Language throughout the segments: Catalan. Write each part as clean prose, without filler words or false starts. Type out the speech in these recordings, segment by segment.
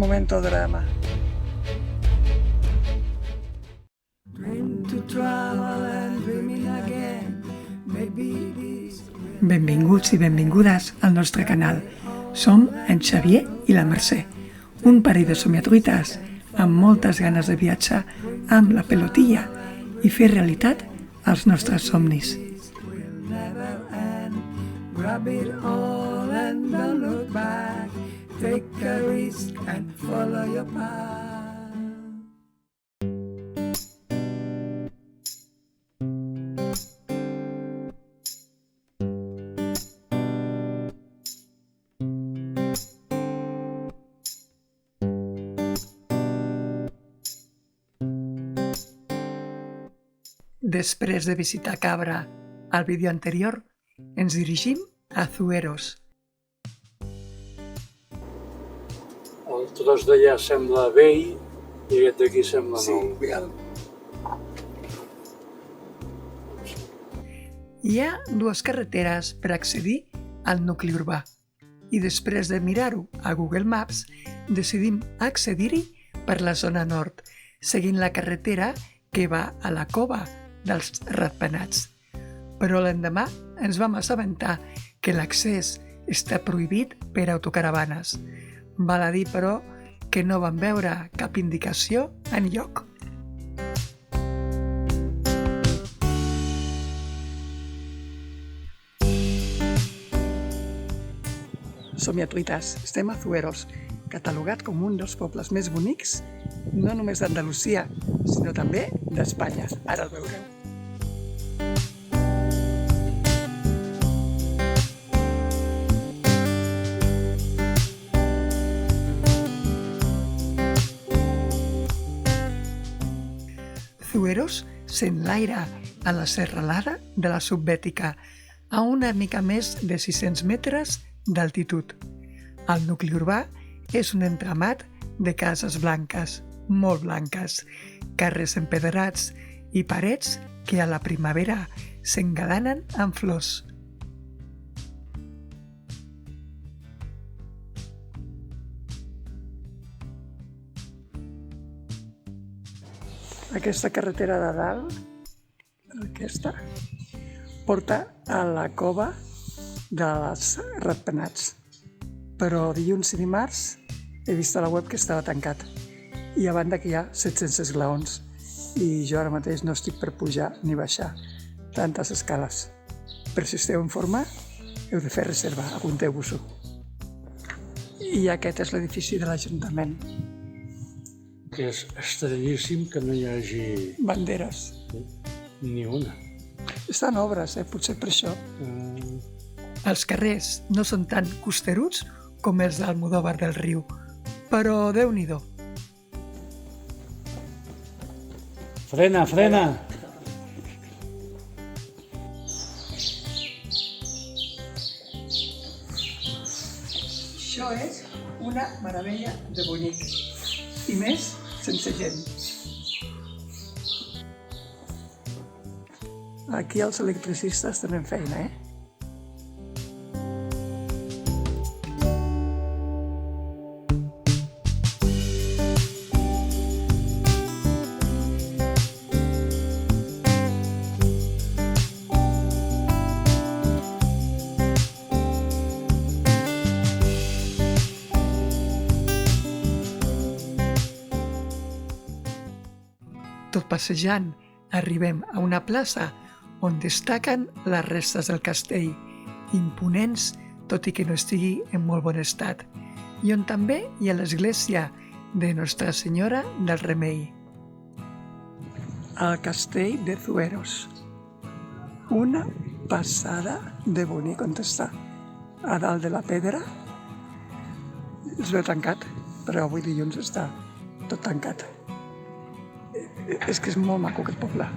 Momento drama. Benvinguts i benvingudes al nostre canal. Som en Xavier i la Mercè, un parell de somiatruites amb moltes ganes de viatjar amb la pelotilla i fer realitat els nostres somnis. Grab it all and don't look back. Take a risk and follow your path. Després de visitar Cabra al vídeo anterior, ens dirigim a Zueros. El tros d'allà sembla vell i aquest d'aquí sembla nou. Sí, cuidado. Hi ha dues carreteres per accedir al nucli urbà i després de mirar-ho a Google Maps decidim accedir-hi per la zona nord, seguint la carretera que va a la cova dels Ratpenats. Però l'endemà ens vam assabentar que l'accés està prohibit per autocaravanes. Val a dir, però, que no vam veure cap indicació enlloc. Somiatruites, estem a Zueros, catalogat com un dels pobles més bonics, no només d'Andalusia, sinó també d'Espanya. Ara el veureu. Zueros s'enlaira a la serralada de la Subbètica, a una mica més de 600 metres d'altitud. El nucli urbà és un entramat de cases blanques, molt blanques, carrers empedrats i parets que a la primavera s'engalanen amb flors. Aquesta carretera de dalt, aquesta, porta a la cova dels Ratpenats. Però dilluns i dimarts he vist a la web que estava tancat. I a banda que hi ha 700 esglaons. I jo ara mateix no estic per pujar ni baixar tantes escales. Per si esteu en forma, heu de fer reserva, apunteu-vos-ho. I aquest és l'edifici de l'Ajuntament. Que és estranyíssim que no hi hagi Banderes. ni una. Estan obres, potser per això. Els carrers no són tan costeruts com els d'Almodóvar del Riu, però Déu-n'hi-do. Frena, frena! Això és una meravella de bonic, i més sense gent. Aquí els electricistes tenen feina, Tot passejant, arribem a una plaça on destaquen les restes del castell, imponents, tot i que no estigui en molt bon estat, i on també hi ha l'església de Nostra Senyora del Remei. El castell de Zueros. Una passada de bonic on està. A dalt de la pedra es veu tancat, però avui dilluns està tot tancat. És que és molt maco aquest poble.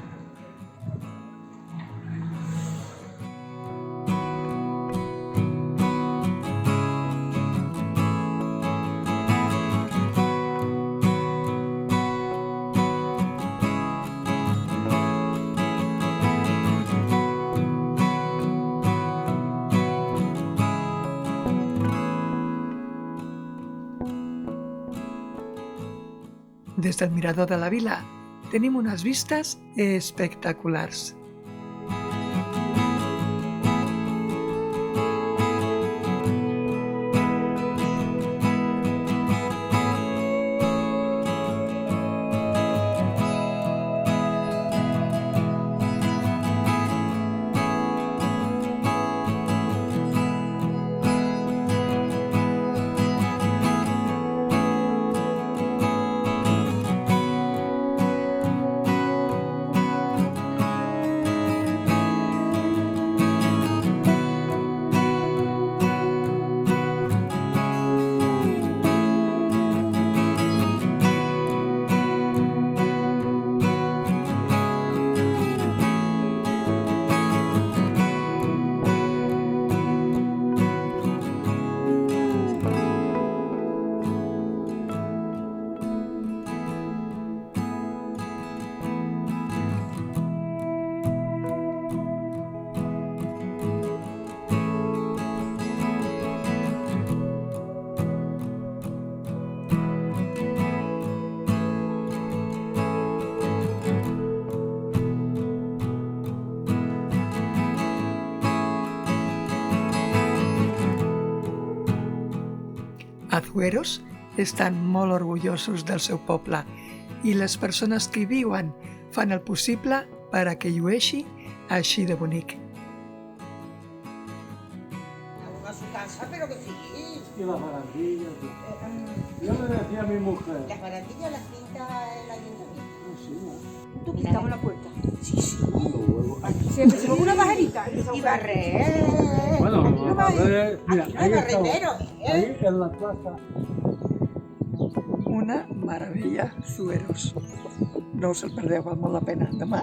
Des del mirador de la vila tenim unes vistes espectaculars. A Zueros estan molt orgullosos del seu poble i les persones que hi viuen fan el possible per a que llueixi així de bonic. A su casa, pero que sí. Y las barandillas. Yo le decía a mi mujer. Las barandillas las pinta el ayuntamiento. Sí, ¿no? ¿Tú pintamos la puerta? Sí, sí. Siempre se pongo una pajarita. Y barrer. Bueno, Aquí no va a ir. mira, Aquí no ahí hay estaba. barrendero, Ahí en la plaza. Una meravella, Zueros. No us el perdeu, val molt la pena. Demà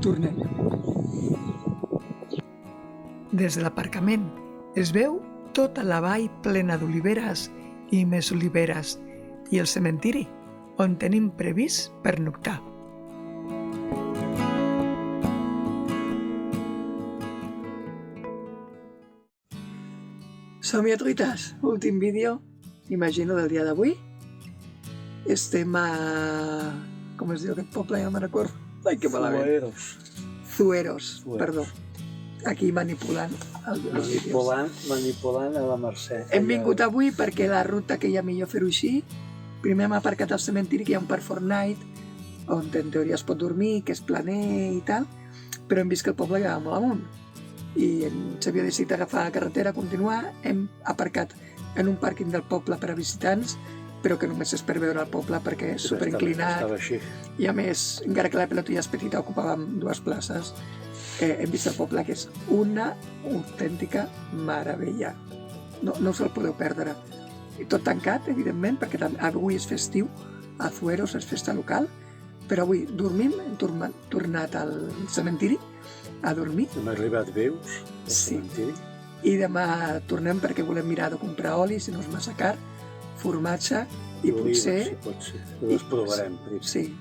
tornem. Des de l'aparcament es veu tota la vall plena d'oliveres i més oliveres i el cementiri on tenim previst pernoctar. Som-hi, truites. Últim vídeo, imagino, del dia d'avui. Estem a... com es diu aquest poble? Ja no me'n recordo. Ai, que malament. Zueros, perdó. Aquí manipulant els vídeos. Manipulant a la Mercè. Hem vingut avui perquè la ruta que hi ha millor fer-ho així. Primer hem aparcat al cementiri, que hi ha un parc Fortnite, on en teoria es pot dormir, que és planer i tal, però hem vist que el poble quedava molt amunt. I ens havia decidit agafar la carretera, continuar. Hem aparcat en un pàrquing del poble per a visitants, però que només és per veure el poble perquè és superinclinat. Estava així. I a més, encara que la pelotilla és petita, ocupàvem 2 places. Hem vist el poble, que és una autèntica meravella. No us el podeu perdre. I tot tancat, evidentment, perquè avui és festiu, a Zueros és festa local, però avui dormim, hem tornat al cementiri a dormir. Hem arribat vius al Sí. cementiri. I demà tornem perquè volem mirar de comprar oli, si no és massa car, formatge i potser... Sí, pot ser. Les provarem. Sí,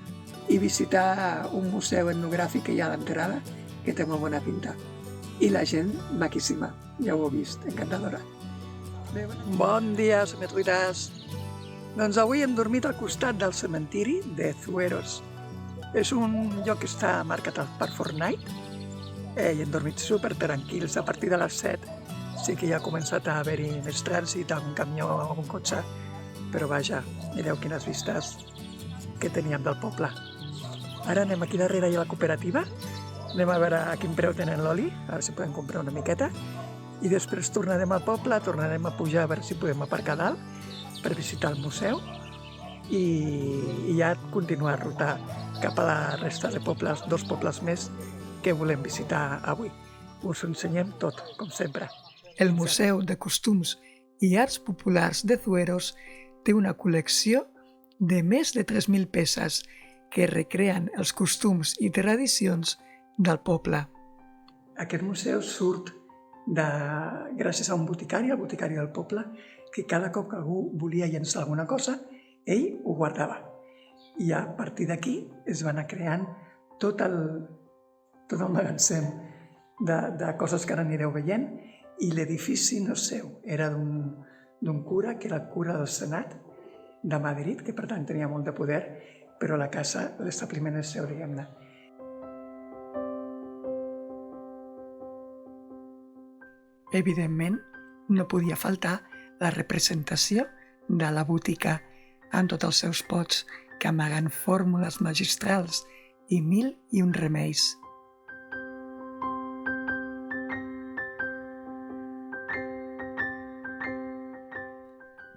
i visitar un museu etnogràfic que hi ha a l'entrada, que té molt bona pinta. I la gent, maquíssima, ja ho heu vist, encantadora. Bon dia, cementeriràs. Doncs avui hem dormit al costat del cementiri de Zueros. És un lloc que està marcat al Parc Fortnite i hem dormit super tranquils. A partir de les 7 sí que ja ha començat a haver-hi més trànsit, algun camió o algun cotxe, però vaja, mireu quines vistes que teníem del poble. Ara anem aquí darrere, hi ha la cooperativa, anem a veure a quin preu tenen l'oli, a veure si podem comprar una miqueta, i després tornarem al poble, tornarem a pujar a veure si podem aparcar dalt per visitar el museu i ja continuar a rotar cap a la resta de pobles, 2 pobles més que volem visitar avui. Us ho ensenyem tot, com sempre. El Museu de Costums i Arts Populars de Zueros té una col·lecció de més de 3.000 peces que recreen els costums i tradicions del poble. Aquest museu surt gràcies a un boticari, el boticari del poble, que cada cop que algú volia llençar alguna cosa, ell ho guardava. I a partir d'aquí es va anar creant tot el magatzem de coses que ara anireu veient, i l'edifici no és seu, era d'un cura, que era el cura del Senat, de Madrid, que per tant tenia molt de poder, però la casa, l'establiment és seu, diguem-ne. Evidentment, no podia faltar la representació de la botica amb tots els seus pots que amaguen fórmules magistrals i 1001 remeis.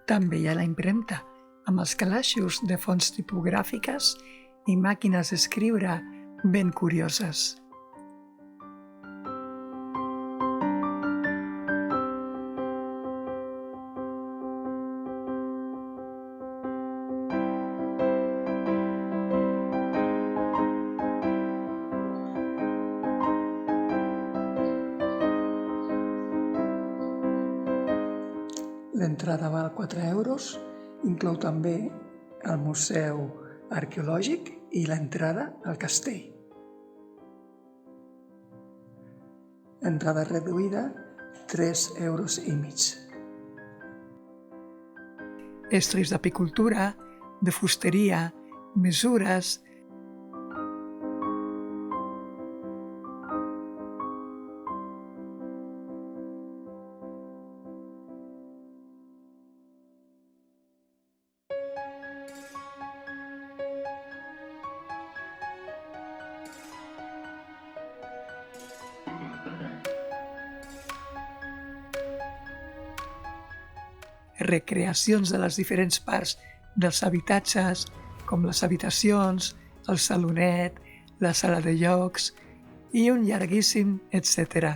També hi ha la impremta, amb els calaixos de fonts tipogràfiques i màquines d'escriure ben curioses. L'entrada val 4 euros, inclou també el Museu Arqueològic i l'entrada al castell. Entrada reduïda, 3 euros i mig. Estris d'apicultura, de fusteria, mesures... recreacions de les diferents parts dels habitatges, com les habitacions, el salonet, la sala de jocs i un llarguíssim etc.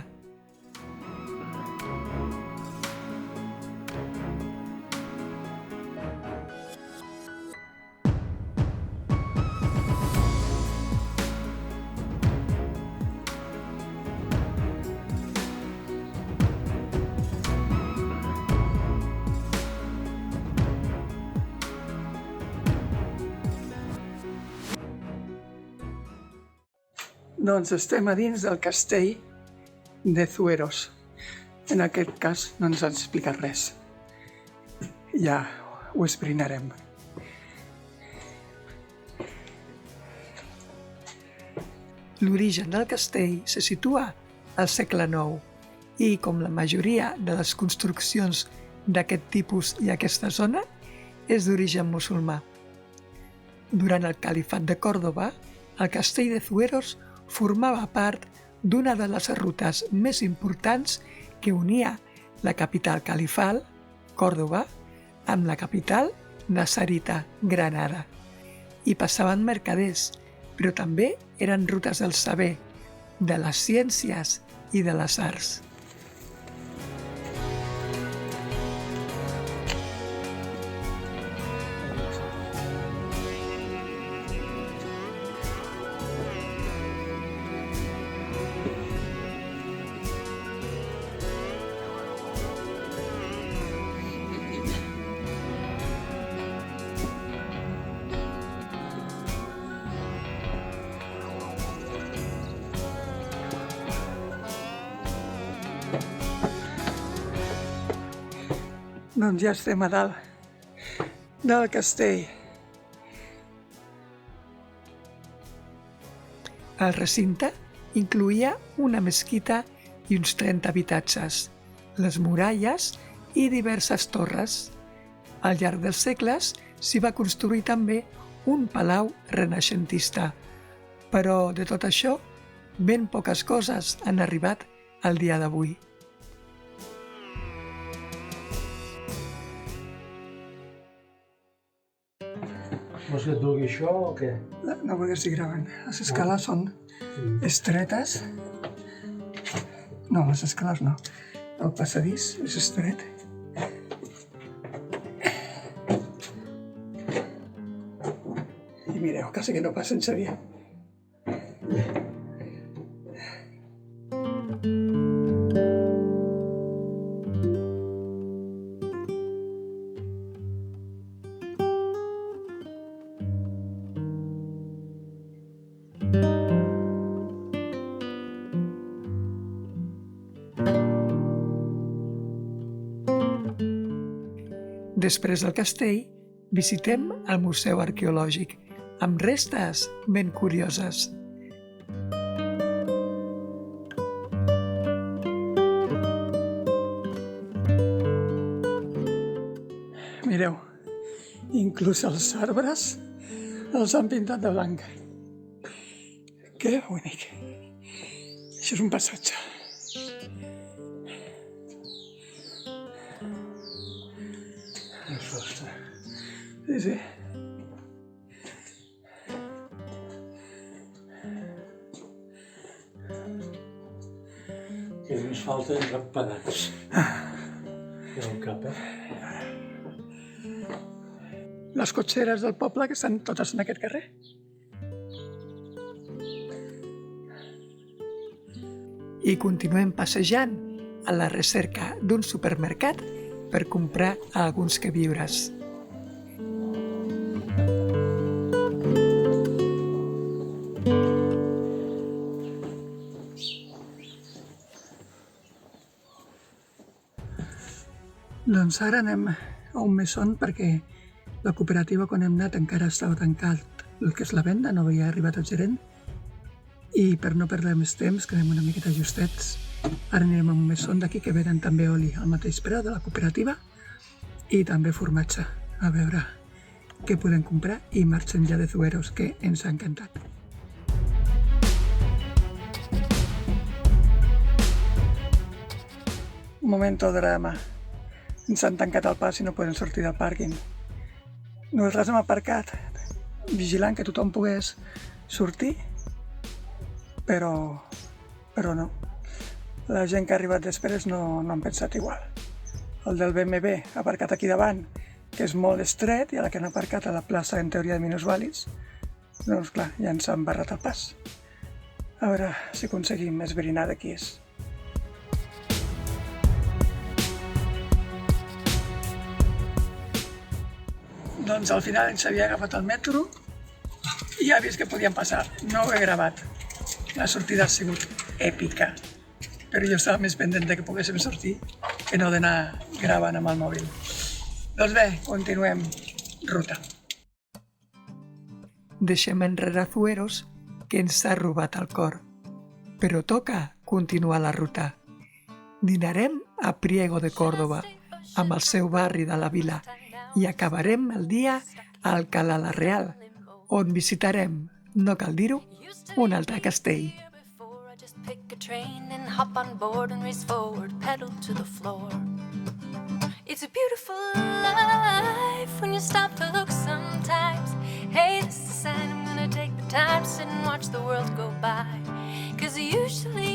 Doncs estem a dins del castell de Zueros. En aquest cas no ens han explicat res. Ja ho esbrinarem. L'origen del castell se situa al segle IX i, com la majoria de les construccions d'aquest tipus i aquesta zona, és d'origen musulmà. Durant el califat de Còrdova, el castell de Zueros formava part d'una de les rutes més importants que unia la capital califal, Còrdova, amb la capital nassarita, Granada. Hi passaven mercaders, però també eren rutes del saber, de les ciències i de les arts. Doncs ja estem a dalt del castell. El recinte incloïa una mesquita i uns 30 habitatges, les muralles i diverses torres. Al llarg dels segles s'hi va construir també un palau renaixentista, però de tot això ben poques coses han arribat al dia d'avui. Vols que et dugui això o què? No, perquè estic gravant. Les escales són estretes. No, les escales no. El passadís és estret. I mireu, quasi que no passen Xavier. Després del castell, visitem el Museu Arqueològic, amb restes ben curioses. Mireu, inclús els arbres els han pintat de blanc. Que bonic. Això és un passatge. Sí, sí. Que ens falten ratpenats. I el cap, Les cotxeres del poble, que estan totes en aquest carrer. I continuem passejant a la recerca d'un supermercat per comprar alguns queviures. Doncs ara anem a un mesón perquè la cooperativa quan hem anat encara estava tancat el que és la venda, no havia arribat el gerent i per no perdre més temps quedem una miqueta justets. Ara anirem a un mesón d'aquí que venen també oli al mateix preu de la cooperativa i també formatge, a veure què podem comprar i marxem ja de Zueros, que ens ha encantat. Momento drama. Ens han tancat el pas i no podem sortir del pàrquing. Nosaltres hem aparcat vigilant que tothom pogués sortir, però no. La gent que ha arribat després no han pensat igual. El del BMW ha aparcat aquí davant, que és molt estret, i a la que han aparcat a la plaça en teoria de minusvàlids, doncs clar, ja ens han barrat el pas. A veure si aconseguim esbrinar de qui és. Doncs al final ens havia agafat el metro i ja he vist que podíem passar. No ho he gravat. La sortida ha sigut èpica. Però jo estava més pendent que poguéssim sortir que no d'anar gravant amb el mòbil. Doncs bé, continuem ruta. Deixem enrere Zueros, que ens ha robat el cor. Però toca continuar la ruta. Dinarem a Priego de Córdoba, amb el seu barri de la vila, i acabarem el dia a Alcalá la Real, on visitarem, no cal dir-ho, un altre castell. Pick a train and hop on board and race forward, pedal to the floor. It's a beautiful life when you stop to look sometimes. Hey, this is a sign I'm gonna take the time to sit and watch the world go by. 'Cause usually